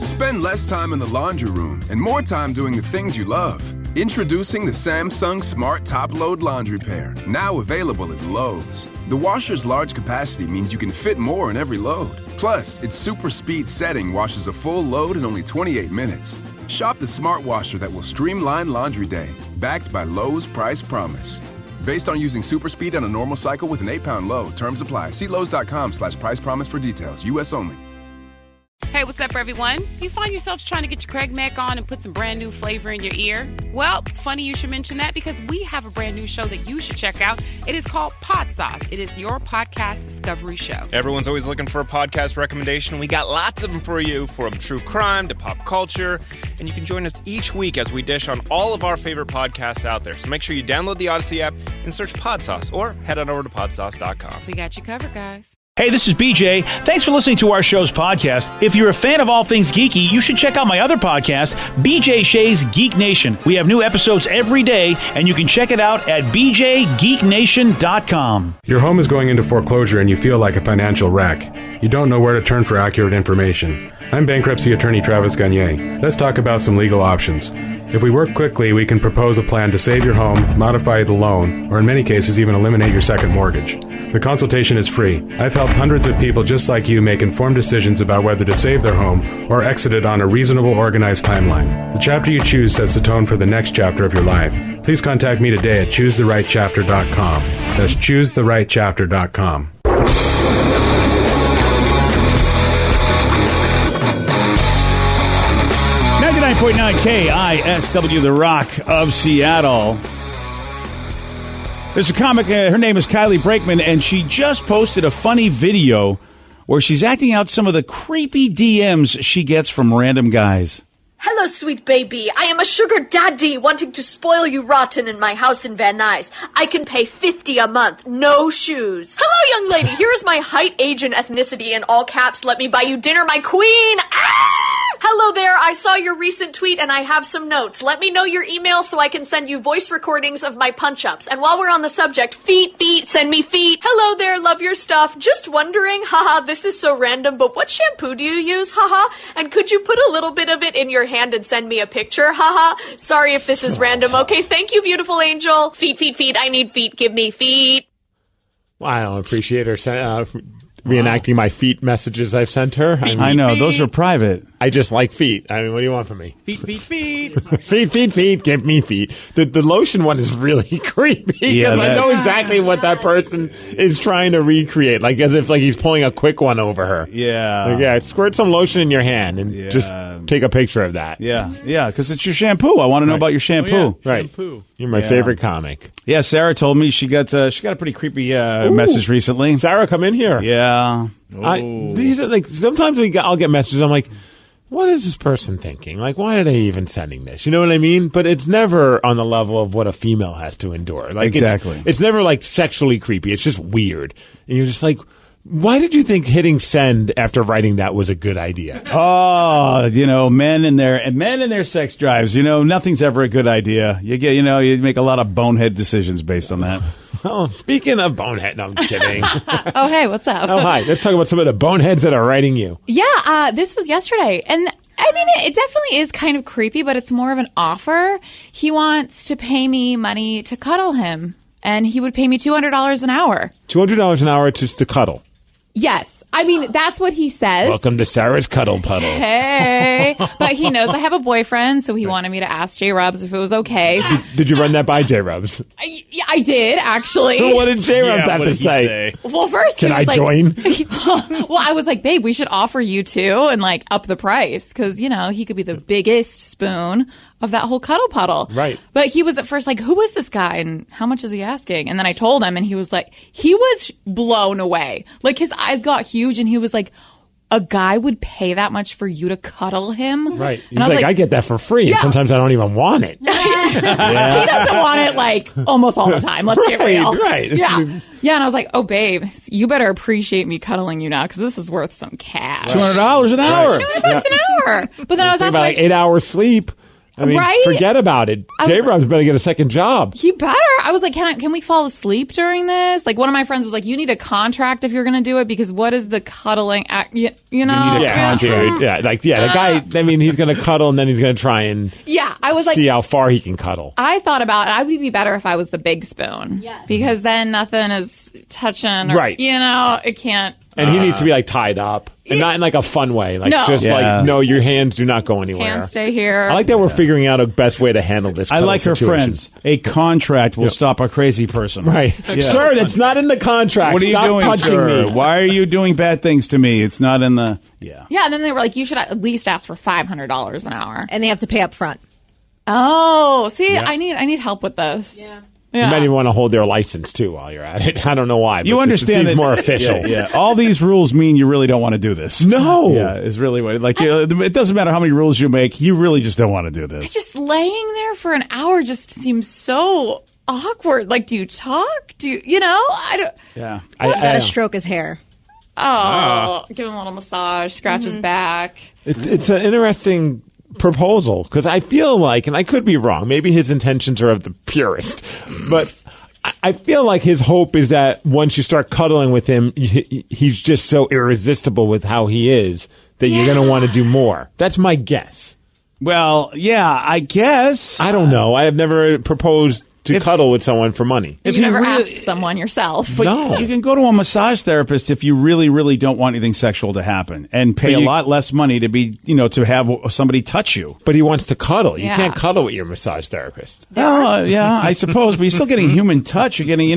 Spend less time in the laundry room and more time doing the things you love. Introducing the Samsung Smart Top Load Laundry Pair, now available at Lowe's. The washer's large capacity means you can fit more in every load. Plus, its super speed setting washes a full load in only 28 minutes. Shop the smart washer that will streamline laundry day, backed by Lowe's Price Promise. Based on using super speed on a normal cycle with an 8-pound load. Terms apply. See Lowe's.com/price promise for details. U.S. only. Hey, what's up, everyone? You find yourselves trying to get your Craig Mac on and put some brand new flavor in your ear? Well, funny you should mention that because we have a brand new show that you should check out. It is called Pod Sauce. It is your podcast discovery show. Everyone's always looking for a podcast recommendation. We got lots of them for you, from true crime to pop culture. And you can join us each week as we dish on all of our favorite podcasts out there. So make sure you download the Odyssey app and search Pod Sauce, or head on over to podsauce.com. We got you covered, guys. Hey, this is BJ. Thanks for listening to our show's podcast. If you're a fan of all things geeky, you should check out my other podcast, BJ Shea's Geek Nation. We have new episodes every day, and you can check it out at bjgeeknation.com. Your home is going into foreclosure and you feel like a financial wreck. You don't know where to turn for accurate information. I'm bankruptcy attorney Travis Gagne. Let's talk about some legal options. If we work quickly, we can propose a plan to save your home, modify the loan, or in many cases even eliminate your second mortgage. The consultation is free. I've helped hundreds of people just like you make informed decisions about whether to save their home or exit it on a reasonable, organized timeline. The chapter you choose sets the tone for the next chapter of your life. Please contact me today at choosetherightchapter.com. That's choosetherightchapter.com. 99.9 KISW, The Rock of Seattle. There's a comic, her name is Kylie Brakeman, and she just posted a funny video where she's acting out some of the creepy DMs she gets from random guys. Hello, sweet baby. I am a sugar daddy wanting to spoil you rotten in my house in Van Nuys. I can pay $50 a month. No shoes. Hello, young lady. Here is my height, age, and ethnicity in all caps. Let me buy you dinner, my queen. Ah! Hello there. I saw your recent tweet and I have some notes. Let me know your email so I can send you voice recordings of my punch-ups. And while we're on the subject, feet, send me feet. Hello there. Love your stuff. Just wondering, haha, this is so random, but what shampoo do you use? Haha. And could you put a little bit of it in your hand and send me a picture? Haha. Sorry if this is random. Okay, thank you, beautiful angel. Feet. I need feet. Give me feet. Well, I don't appreciate her reenacting my feet messages I've sent her. I know, those are private. I just like feet. I mean, what do you want from me? Feet. feet. Give me feet. The lotion one is really creepy because I know exactly what that person is trying to recreate, like as if like he's pulling a quick one over her. Yeah. Like, yeah, squirt some lotion in your hand and just take a picture of that. Yeah, because it's your shampoo. I want to know about your shampoo. Oh, yeah. Right. Shampoo. You're my favorite comic. Yeah, Sarah told me she got a pretty creepy message recently. Sarah, come in here. Yeah. These are like sometimes I'll get messages. I'm like, what is this person thinking? Like, why are they even sending this? You know what I mean? But it's never on the level of what a female has to endure. Like, exactly. It's never like sexually creepy. It's just weird. And you're just like, why did you think hitting send after writing that was a good idea? Oh, men and their sex drives. Nothing's ever a good idea. You make a lot of bonehead decisions based on that. Oh, speaking of bonehead, no, I'm kidding. Oh, hey, what's up? Oh, hi. Let's talk about some of the boneheads that are writing you. Yeah, this was yesterday. And I mean, it definitely is kind of creepy, but it's more of an offer. He wants to pay me money to cuddle him, and he would pay me $200 an hour. $200 an hour just to cuddle? Yes. I mean, that's what he says. Welcome to Sarah's Cuddle Puddle. Hey. But he knows I have a boyfriend, so he wanted me to ask J-Rubs if it was okay. Did you run that by J-Rubs? I did, actually. What did J-Rubs have to say? Well, first Can I join? Well, I was like, babe, we should offer you too and like up the price because, he could be the biggest spoon of that whole cuddle puddle. Right. But he was at first like, who is this guy and how much is he asking? And then I told him and he was blown away. Like his eyes got huge and he was like, a guy would pay that much for you to cuddle him? Right. He's like, I get that for free. And sometimes I don't even want it. He doesn't want it like almost all the time. Let's get real. Right. Yeah. Yeah. And I was like, oh, babe, you better appreciate me cuddling you now because this is worth some cash. $200 an hour. $200 an hour. But then I was also like 8 hours sleep. I mean, Right? forget about it. J-Rob's better get a second job. He better. I was like, can we fall asleep during this? Like, one of my friends was like, you need a contract if you're going to do it, because what is the cuddling act? You know? need a Yeah, contract. the guy, I mean, he's going to cuddle and then he's going to try and I was like, see how far he can cuddle. I thought about it. I would be better if I was the big spoon. Yes. Because then nothing is touching. Or, Right. It can't. And he needs to be like tied up, and not in like a fun way. Like No. just Yeah. like, no, your hands do not go anywhere. Can't stay here. I like that we're figuring out a best way to handle this. I cuddle like her situation. friends. A contract will stop a crazy person. Right. Yeah. Sir, that's not in the contract. What are you Stop doing, touching sir? me. Why are you doing bad things to me? It's not in the... Yeah. Yeah, and then they were like, you should at least ask for $500 an hour. And they have to pay up front. Oh, see, I need help with this. Yeah. You might even want to hold their license too while you're at it. I don't know why. You but understand it seems that, more official. Yeah. All these rules mean you really don't want to do this. No. Yeah, it's really what it doesn't matter how many rules you make. You really just don't want to do this. Just laying there for an hour just seems so awkward. Like, do you talk? I don't. Yeah. You gotta stroke his hair. Oh, give him a little massage, scratch his back. It's an interesting proposal because I feel like, and I could be wrong, maybe his intentions are of the purest, but I feel like his hope is that once you start cuddling with him, he's just so irresistible with how he is that you're going to want to do more. That's my guess. Well, yeah, I guess. I don't know. I have never proposed to cuddle with someone for money. If you never asked someone yourself. But No. you can go to a massage therapist if you really, really don't want anything sexual to happen, and pay a lot less money to be, to have somebody touch you. But he wants to cuddle. You Yeah. can't cuddle with your massage therapist. Well, yeah, I suppose, but you're still getting human touch. You're getting,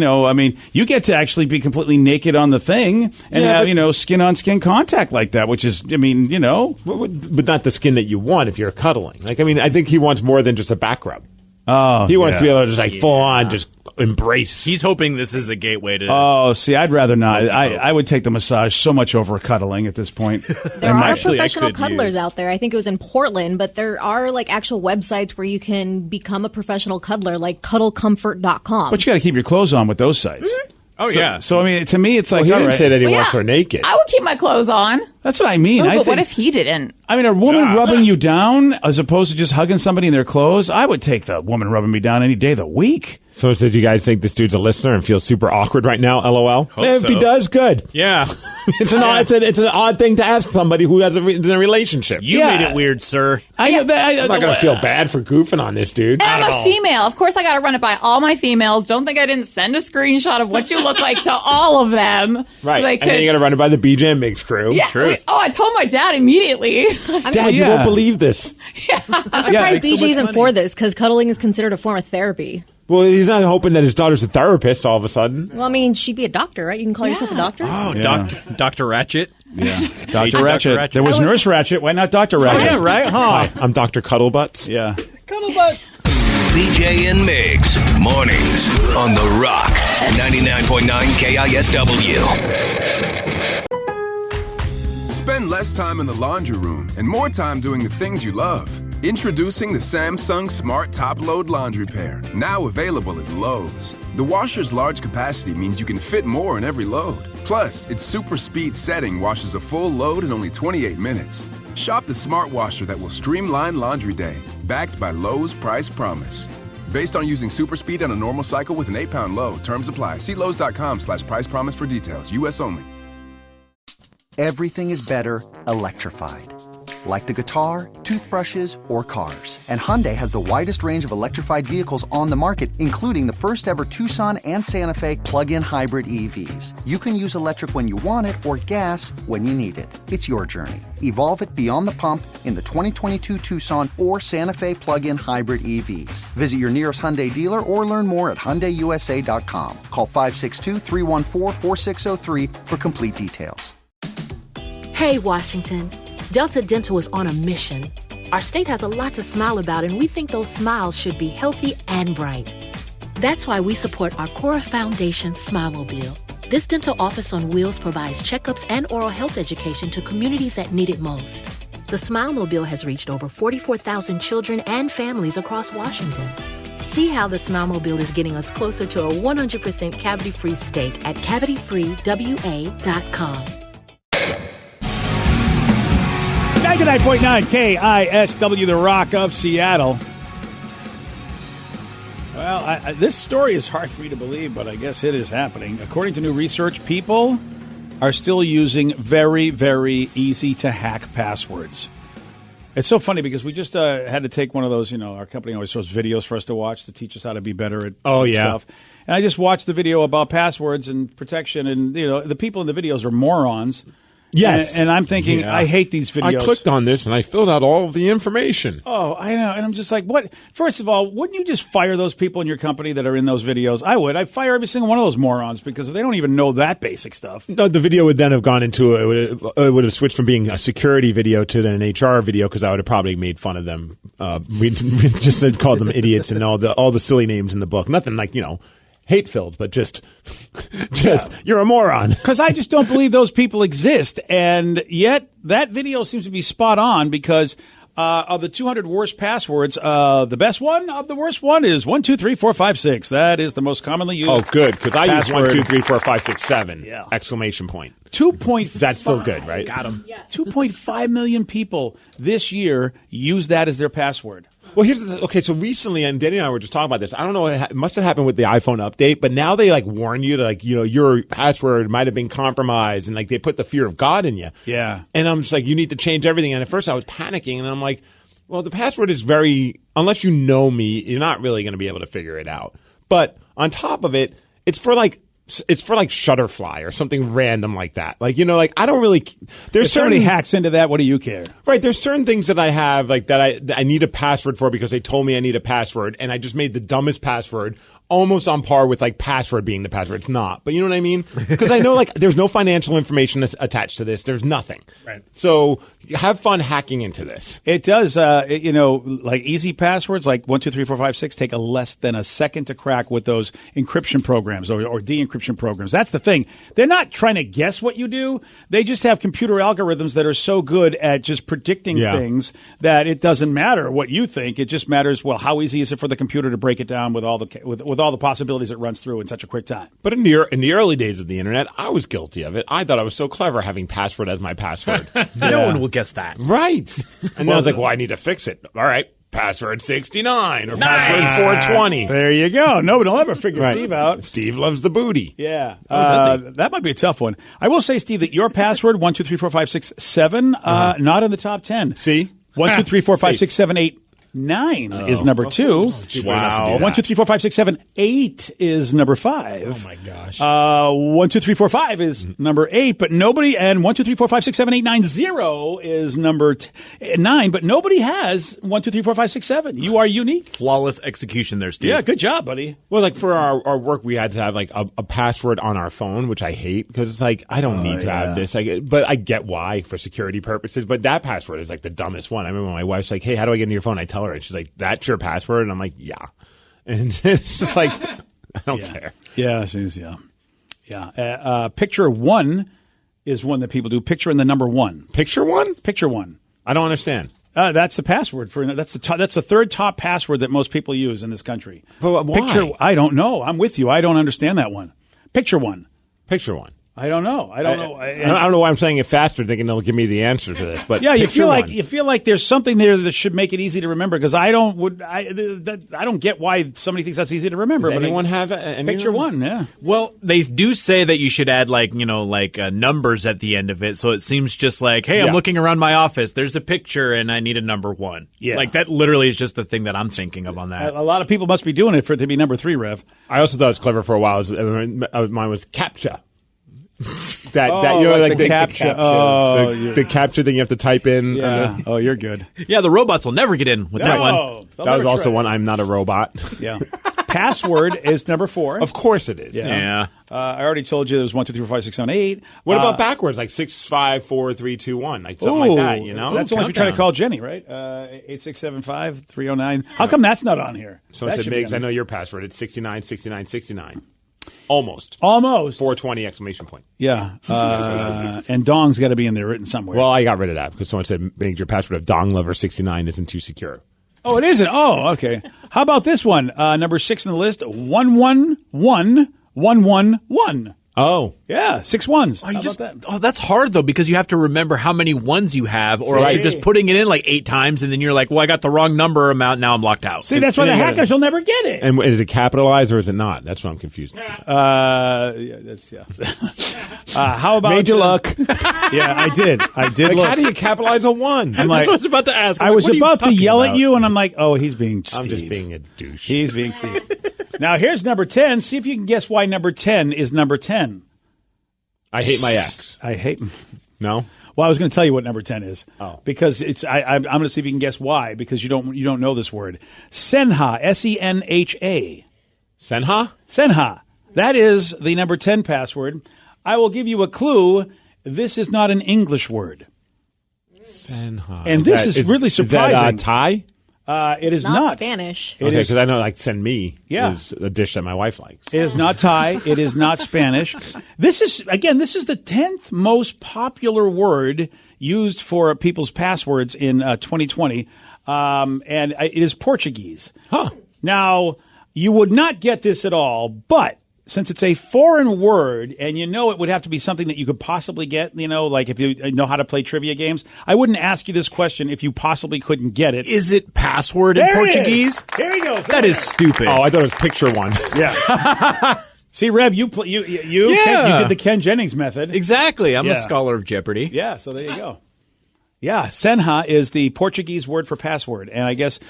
you get to actually be completely naked on the thing and Yeah, have, skin-on-skin contact like that, which is, But not the skin that you want if you're cuddling. I think he wants more than just a back rub. Oh, He wants to be able to just full on just embrace. He's hoping this is a gateway to. Oh, see, I'd rather not. I would take the massage so much over cuddling at this point. There are actually, I professional could cuddlers use- out there. I think it was in Portland, but there are actual websites where you can become a professional cuddler, like cuddlecomfort.com. But you got to keep your clothes on with those sites. Oh, yeah. So, I mean, to me, it's like, he all didn't right. say that he Well, wants yeah. her naked. I would keep my clothes on. That's what I mean. Oh, I but what think- if he didn't? I mean, a woman rubbing you down as opposed to just hugging somebody in their clothes, I would take the woman rubbing me down any day of the week. So it says you guys think this dude's a listener and feels super awkward right now, LOL? Hope If he so. does, good. Yeah. It's an odd thing to ask somebody who has in a relationship. You Yeah. made it weird, sir. I'm not going to feel bad for goofing on this dude. And I'm a female. Of course, I got to run it by all my females. Don't think I didn't send a screenshot of what you look like to all of them. Right. So they And then you got to run it by the BJ and Mix crew. yeah. I told my dad immediately. Dad, you won't believe this. I'm surprised BJ isn't for this because cuddling is considered a form of therapy. Well, he's not hoping that his daughter's a therapist all of a sudden. Well, I mean, she'd be a doctor, right? You can call yourself a doctor. Oh, Yeah. Dr. Ratchet. Yeah. Agent Dr. Ratchet. There was Nurse Ratchet. Why not Dr. Ratchet? Yeah, right? Huh. Hi, I'm Dr. Cuttlebutts. Yeah. BJ and Migs, mornings on The Rock, 99.9 KISW. Spend less time in the laundry room and more time doing the things you love. Introducing the Samsung Smart Top Load Laundry Pair, now available at Lowe's. The washer's large capacity means you can fit more in every load. Plus, its super speed setting washes a full load in only 28 minutes. Shop the smart washer that will streamline laundry day, backed by Lowe's Price Promise. Based on using super speed on a normal cycle with an 8-pound load, terms apply. See Lowe's.com/price promise for details. U.S. only. Everything is better electrified. Like the guitar, toothbrushes, or cars. And Hyundai has the widest range of electrified vehicles on the market, including the first ever Tucson and Santa Fe plug-in hybrid EVs. You can use electric when you want it or gas when you need it. It's your journey. Evolve it beyond the pump in the 2022 Tucson or Santa Fe plug-in hybrid EVs. Visit your nearest Hyundai dealer or learn more at HyundaiUSA.com. Call 562-314-4603 for complete details. Hey, Washington. Delta Dental is on a mission. Our state has a lot to smile about, and we think those smiles should be healthy and bright. That's why we support our Cora Foundation Smilemobile. This dental office on wheels provides checkups and oral health education to communities that need it most. The Smilemobile has reached over 44,000 children and families across Washington. See how the Smilemobile is getting us closer to a 100% cavity-free state at cavityfreewa.com. 99.9 KISW, The Rock of Seattle. Well, this story is hard for me to believe, but I guess it is happening. According to new research, people are still using very, very easy-to-hack passwords. It's so funny because we just had to take one of those, our company always shows videos for us to watch to teach us how to be better at stuff. And I just watched the video about passwords and protection, and, the people in the videos are morons. Yes. And I'm thinking, I hate these videos. I clicked on this and I filled out all of the information. Oh, I know. And I'm just like, what? First of all, wouldn't you just fire those people in your company that are in those videos? I would. I'd fire every single one of those morons because they don't even know that basic stuff. No, the video would then have gone into it would have switched from being a security video to then an HR video because I would have probably made fun of them. We just called them idiots and all the silly names in the book. Nothing like, hate-filled, but just you're a moron. Because I just don't believe those people exist. And yet that video seems to be spot on because of the 200 worst passwords, the best one of the worst one is 1234566. That is the most commonly used. Oh, good, because I use password. 1234567! Yeah. Exclamation point. 2.5. That's still good, right? Got him. 2.5 million people this year use that as their password. Well, so recently, and Danny and I were just talking about this. I don't know, it must have happened with the iPhone update, but now they warn you that your password might have been compromised, and they put the fear of God in you. Yeah. And I'm just like, you need to change everything. And at first I was panicking, and I'm like, well, the password is unless you know me, you're not really going to be able to figure it out. But on top of it, it's for Shutterfly or something random like that. I don't really. There's if somebody hacks into that, what do you care? Right. There's certain things that I have that I need a password for because they told me I need a password, and I just made the dumbest password, almost on par with password being the password. It's not, but you know what I mean? Because I know there's no financial information attached to this. There's nothing. Right. So have fun hacking into this. It does. Easy passwords like 1234566 take less than a second to crack with those encryption programs or de-encryption programs. That's the thing. They're not trying to guess what you do. They just have computer algorithms that are so good at just predicting things that it doesn't matter what you think. It just matters, how easy is it for the computer to break it down with all the possibilities it runs through in such a quick time. But in the early days of the internet, I was guilty of it. I thought I was so clever having password as my password. No one will guess that. Right. And then I was like, I need to fix it. All right. Password 69 or password 420. There you go. Nobody will ever figure Steve out. Steve loves the booty. Yeah. That might be a tough one. I will say, Steve, that your password, 1234567, not in the top 10. See? 123456789 is number 2. Wow. 1, 2, 3, 4, 5, 6, 7, 8 is number 5. Oh my gosh. 1, 2, 3, 4, 5 is number 8, but nobody, and 1, 2, 3, 4, 5, 6, 7, 8, 9, 0 is number 9, but nobody has 1, 2, 3, 4, 5, 6, 7. You are unique. Flawless execution there, Steve. Yeah, good job, buddy. Well, for our work, we had to have a password on our phone, which I hate because it's I don't need to have this. But I get why for security purposes. But that password is the dumbest one. I remember my wife's like, "Hey, how do I get into your phone?" I tell her, and she's like, "That's your password," and I'm like, "Yeah," and it's just I don't care. Yeah, she's yeah. Picture 1 is one that people do. Picture in the number 1. Picture 1? Picture 1. I don't understand. That's the password that's the third top password that most people use in this country. But why? I don't know. I'm with you. I don't understand that one. Picture 1. Picture 1. I don't know. I don't know. I don't know why I'm saying it faster, thinking they'll give me the answer to this. But yeah, you feel like there's something there that should make it easy to remember. Because I don't get why somebody thinks that's easy to remember. Does but anyone have it? Picture 1? Yeah. Well, they do say that you should add numbers at the end of it, so it seems just hey, I'm looking around my office. There's a picture, and I need a number 1. Yeah, that literally is just the thing that I'm thinking of on that. A lot of people must be doing it for it to be number 3, Rev. I also thought it was clever for a while. Mine was CAPTCHA. The captcha thing you have to type in. Yeah. Oh, you're good. Yeah, the robots will never get in with that one. That was also one. I'm not a robot. Yeah. Password is number 4. Of course it is. Yeah. I already told you there was 1, 2, 3, 4, 5, 6, 7, 8. What about backwards? 6, 5, 4, 3, 2, 1. Something like that, you know? That's the one if you're trying to call Jenny, right? 8675 309. How come that's not on here? Someone said, Miggs, I know your password. It's 69, 69, 69. Almost. 420 exclamation point. Yeah. And Dong's got to be in there written somewhere. Well, I got rid of that because someone said, Miggs, your password of DongLover69 isn't too secure. Oh, it isn't? Oh, okay. How about this one? Number 6 on the list, 111111. Oh. Yeah, 6 ones. Oh, How about that? Oh, that's hard though because you have to remember how many ones you have, or else Right. you're just putting it in like 8 times, and then you're like, "Well, I got the wrong number amount. Now I'm locked out." See, that's why the hackers will never get it. And is it capitalized or is it not? That's what I'm confused. Yeah. How about Major luck. Yeah, I did. Like, look. how do you capitalize a 1? I'm like, That's what I was about to ask. I Like, was what are you about to talking yell about? at you, and I'm like, oh, he's being Steve. I'm just being a douche. He's being Steve. Now, here's number 10. See if you can guess why number 10 is number 10. I hate my ex. I hate. No? Well, I was going to tell you what number 10 is. Oh. Because it's. I'm going to see if you can guess why. Because you don't know this word. Senha. Senha. Senha? Senha. That is the number 10 password. I will give you a clue. This is not an English word. Senha. And this is really surprising. Is that Thai? It is Not not. Spanish. It Okay, is- because I know like send me Yeah. is a dish that my wife likes. It is not Thai. It is not Spanish. This is the 10th most popular word used for people's passwords in 2020, and it is Portuguese. Huh. Now, you would not get this at all, but since it's a foreign word, and you know it would have to be something that you could possibly get, like if you know how to play trivia games, I wouldn't ask you this question if you possibly couldn't get it. Is it password in There it Portuguese? is. Here he goes. That is stupid. Oh, I thought it was picture one. Yeah. See, Rev, you Yeah. did the Ken Jennings method. Exactly. I'm Yeah. a scholar of Jeopardy. Yeah, so there you go. Yeah, Senha is the Portuguese word for password, and I guess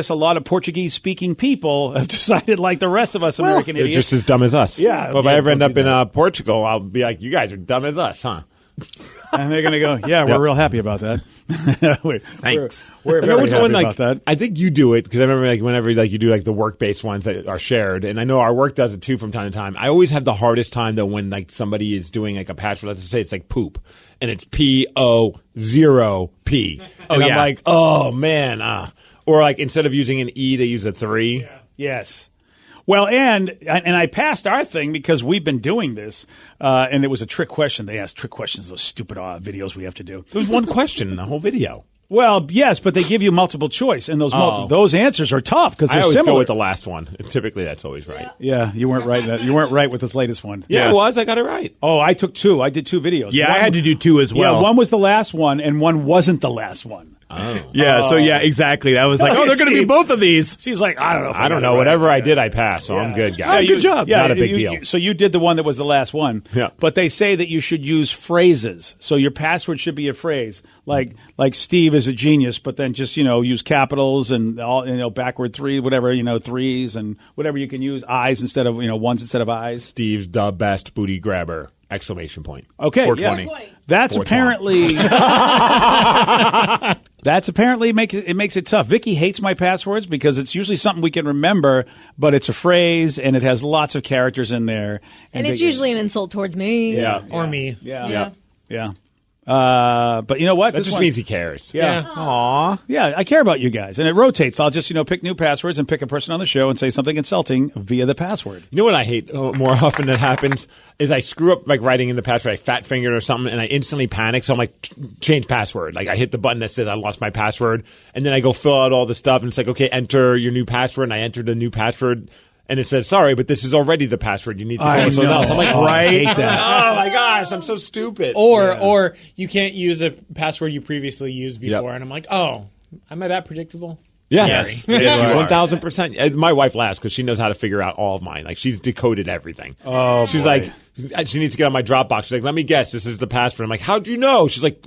a lot of Portuguese-speaking people have decided, like the rest of us American They're idiots, just as dumb as us. Yeah. Well, if I Yeah, ever end don't up do in Portugal, I'll be like, you guys are dumb as us, huh? and they're going to go, "Yeah, we're Yep. real happy about that." Thanks. We're I know very which happy one, about that. I think you do it because I remember like whenever like you do like the work-based ones that are shared, and I know our work does it too from time to time. I always have the hardest time though when like somebody is doing like a password. Let's just say it's like poop, and it's PO0P. And I'm yeah. like, oh man, or like instead of using an E, they use a 3. Yes. Well, and I passed our thing because we've been doing this, and it was a trick question. They asked trick questions, those stupid videos we have to do. There was one question in the whole video. Well, yes, but they give you multiple choice, and Oh. those answers are tough because I they're always similar. go with the last one. Typically, that's always right. Yeah, you weren't right. You weren't right with this latest one. Yeah, it was. I got it right. Oh, I took 2. I did 2 videos. Yeah, I One- had to do 2 as well. Yeah, one was the last one, and one wasn't the last one. Oh. Yeah, so yeah, exactly. That was like, Oh, oh, they're going to be Steve. both of these. She's like, I don't know. If I don't got know. it right. Whatever I did, I passed. So I'm good, guys. good job. Not a big deal. So you did the one that was the last one. Yeah. But they say that you should use phrases. So your password should be a phrase, like Steve is a genius, but then just use capitals and all backward 3, whatever 3s and whatever you can use, I's instead of ones instead of I's. Steve's the best booty grabber! Exclamation point. Okay, 420. yeah. That's 420. apparently. That's apparently makes it tough. Vicky hates my passwords because it's usually something we can remember, but it's a phrase and it has lots of characters in there, And it's usually an insult towards me. yeah, Or me. yeah, yeah. But you know what? That This just one- means he cares. Yeah. Aw. Yeah, I care about you guys, and it rotates. I'll just pick new passwords and pick a person on the show and say something insulting via the password. You know what I hate more often that happens is I screw up like writing in the password. I fat fingered or something, and I instantly panic. So I'm like, change password. Like I hit the button that says I lost my password, and then I go fill out all the stuff, and it's like, okay, enter your new password, and I entered the new password. And it says, sorry, but this is already the password. You need to go with something else. I'm like, I hate that. oh my gosh, I'm so stupid. Or you can't use a password you previously used before. Yep. And I'm like, oh, am I that predictable? Yes, Sorry. yes, you are. 1,000%. My wife laughs because she knows how to figure out all of mine. Like she's decoded everything. Oh, she's boy. like, she needs to get on my Dropbox. She's like, let me guess, this is the password. I'm like, how'd you know? She's like,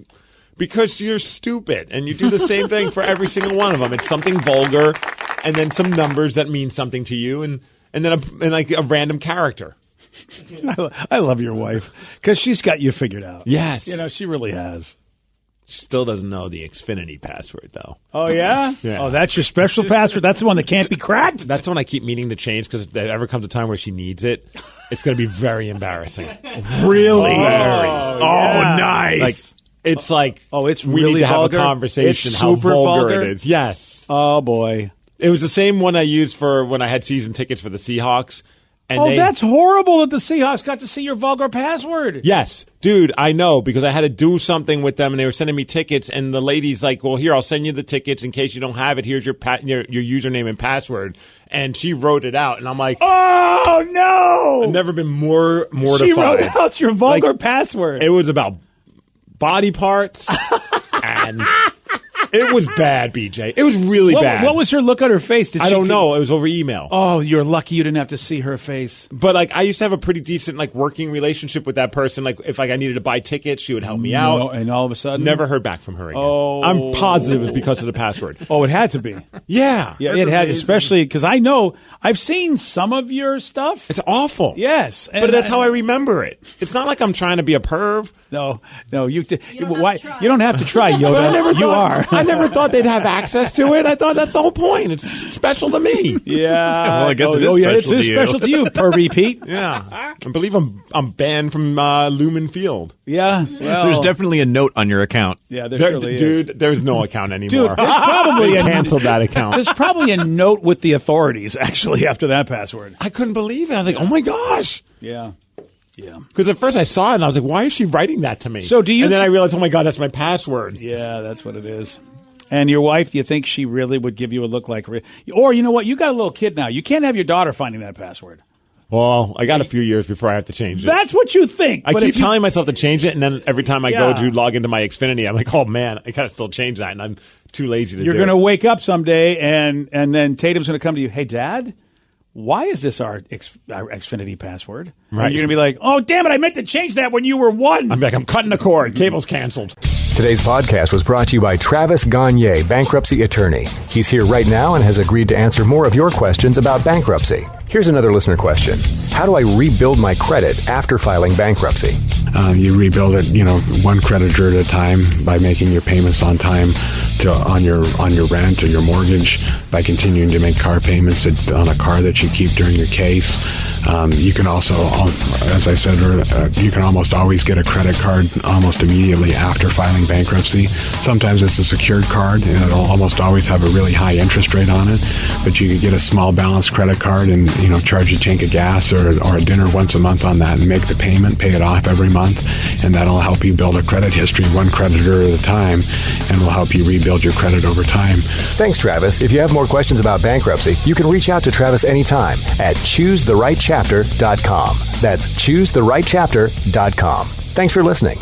because you're stupid and you do the same thing for every single one of them. It's something vulgar, and then some numbers that mean something to you, and then like a random character. I love your wife because she's got you figured out. Yes, she really has. She still doesn't know the Xfinity password though. Oh yeah? Yeah. Oh, that's your special password. That's the one that can't be cracked. That's the one I keep meaning to change because if there ever comes a time where she needs it, it's going to be very embarrassing. Really? Very. yeah. Nice. Like it's like it's we really need to have vulgar? a conversation. It's How super vulgar vulgar? it is. Yes. Oh boy. It was the same one I used for when I had season tickets for the Seahawks, And that's horrible that the Seahawks got to see your vulgar password. Yes, dude, I know, because I had to do something with them, and they were sending me tickets, and the lady's like, well, here, I'll send you the tickets in case you don't have it. Here's your username and password. And she wrote it out, and I'm like, oh, no! I've never been more mortified. She wrote out your vulgar password. It was about body parts, and it was bad, BJ. It was really bad. What was her look on her face? I don't know. It was over email. Oh, you're lucky you didn't have to see her face. But I used to have a pretty decent working relationship with that person. If I needed to buy tickets, she would help me out. And all of a sudden, never heard back from her again. Oh, I'm positive it was because of the password. Oh, it had to be. Yeah, it had, especially because I know I've seen some of your stuff. It's awful. Yes, but that's how I remember it. It's not like I'm trying to be a perv. No, you don't have to try, Yoda. I never thought they'd have access to it. I thought that's the whole point. It's special to me. Yeah. Well, I guess it is special to you, pervy Pete. Yeah. I believe I'm banned from Lumen Field. Yeah. Well, there's definitely a note on your account. Yeah, there surely is. Dude, there's no account anymore. Dude, there's probably canceled that account. There's probably a note with the authorities, actually, after that password. I couldn't believe it. I was like, oh my gosh. Yeah. Yeah. Because at first I saw it and I was like, why is she writing that to me? So do you? And then I realized, oh my God, that's my password. Yeah, that's what it is. And your wife, do you think she really would give you a look like... Or, you know what? You got a little kid now. You can't have your daughter finding that password. Well, I got a few years before I have to change it. That's what you think. I keep telling myself to change it, and then every time I go to log into my Xfinity, I'm like, oh man, I got to still change that, and I'm too lazy to do it. You're going to wake up someday, and then Tatum's going to come to you, hey, Dad, why is this our Xfinity password? Right. And you're going to be like, oh, damn it, I meant to change that when you were 1. I'm like, I'm cutting the cord. Cable's canceled. Today's podcast was brought to you by Travis Gagne, bankruptcy attorney. He's here right now and has agreed to answer more of your questions about bankruptcy. Here's another listener question. How do I rebuild my credit after filing bankruptcy? You rebuild it, one creditor at a time by making your payments on time on your rent or your mortgage, by continuing to make car payments on a car that you keep during your case. You can also, as I said, you can almost always get a credit card almost immediately after filing bankruptcy. Sometimes it's a secured card, and it'll almost always have a really high interest rate on it. But you could get a small balance credit card and charge a tank of gas or a dinner once a month on that and make the payment, pay it off every month, and that'll help you build a credit history one creditor at a time, and will help you rebuild your credit over time. Thanks, Travis. If you have more questions about bankruptcy, you can reach out to Travis anytime at ChooseTheRightChapter.com. That's ChooseTheRightChapter.com. Thanks for listening.